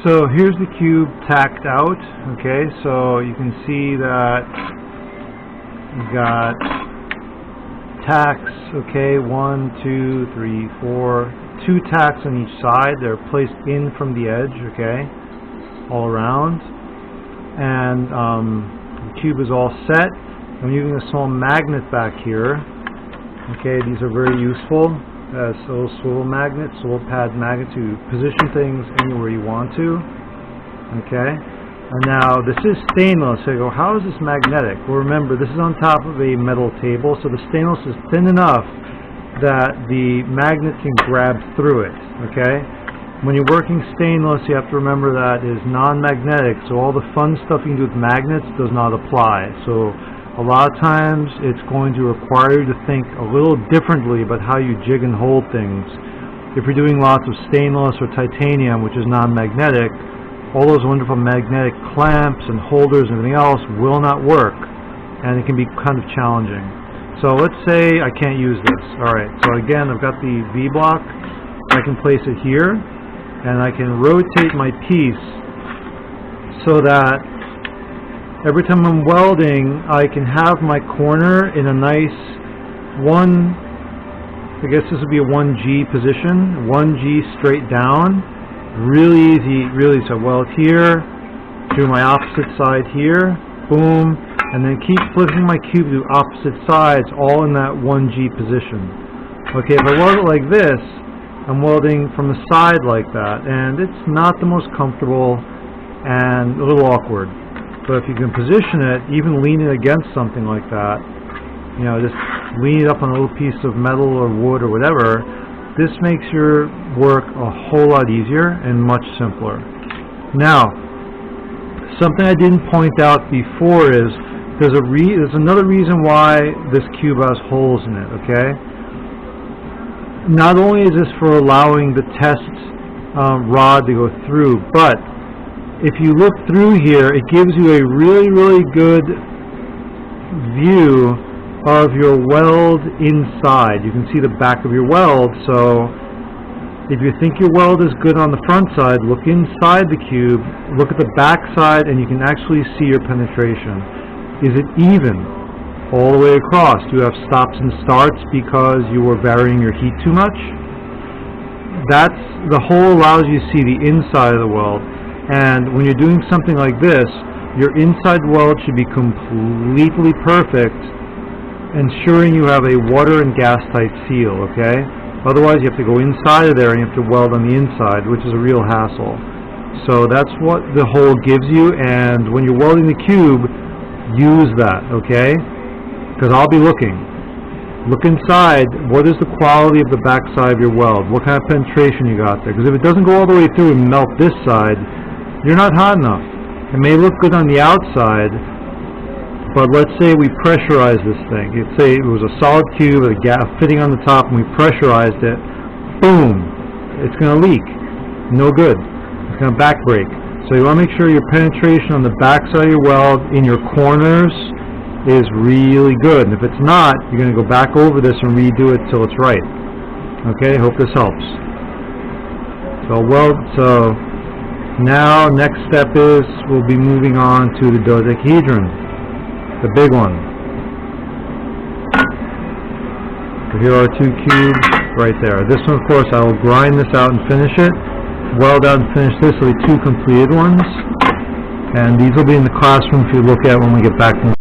So here's the cube tacked out. Okay, so you can see that you've got tacks. Okay, 1, 2, 3, 4, 2 tacks on each side. They're placed in from the edge. Okay, all around, and the cube is all set. I'm using a small magnet back here. Okay, these are very useful. So swivel magnet, swivel pad magnet to position things anywhere you want to. Okay, and now this is stainless. So you go, how is this magnetic? Well, remember, this is on top of a metal table, so the stainless is thin enough that the magnet can grab through it. Okay, when you're working stainless, you have to remember that it is non-magnetic, so all the fun stuff you can do with magnets does not apply. So a lot of times it's going to require you to think a little differently about how you jig and hold things. If you're doing lots of stainless or titanium, which is non-magnetic, all those wonderful magnetic clamps and holders and everything else will not work, and it can be kind of challenging. So let's say I can't use this. Alright, so again, I've got the V-block. I can place it here, and I can rotate my piece so that every time I'm welding, I can have my corner in a nice I guess this would be a 1G position, 1G straight down. Really easy, really. So weld here, do my opposite side here, boom, and then keep flipping my cube to opposite sides, all in that 1G position. Okay, if I weld it like this, I'm welding from the side like that, and it's not the most comfortable and a little awkward. But if you can position it, even lean it against something like that, you know, just lean it up on a little piece of metal or wood or whatever, this makes your work a whole lot easier and much simpler. Now, something I didn't point out before is there's another reason why this cube has holes in it, okay? Not only is this for allowing the test rod to go through, but if you look through here, it gives you a really good view of your weld inside. You can see the back of your weld, so if you think your weld is good on the front side, look inside the cube, look at the back side, and you can actually see your penetration. Is it even all the way across? Do you have stops and starts because you were varying your heat too much? The hole allows you to see the inside of the weld. And when you're doing something like this, your inside weld should be completely perfect, ensuring you have a water and gas tight seal, okay? Otherwise you have to go inside of there and you have to weld on the inside, which is a real hassle. So that's what the hole gives you, and when you're welding the cube, use that, okay? Because I'll be looking. Look inside. What is the quality of the back side of your weld? What kind of penetration you got there? Because if it doesn't go all the way through and melt this side, you're not hot enough. It may look good on the outside, but let's say we pressurize this thing. Let's say it was a solid cube with a gas fitting on the top and we pressurized it. Boom! It's going to leak. No good. It's going to back break. So you want to make sure your penetration on the back side of your weld in your corners is really good. And if it's not, you're going to go back over this and redo it till it's right. Okay, hope this helps. So now next step is we'll be moving on to the dodecahedron, the big one. So here are 2 cubes right there. This one, of course, I will grind this out and finish it, weld out and finish this. Will be 2 completed ones, and these will be in the classroom if you look at when we get back from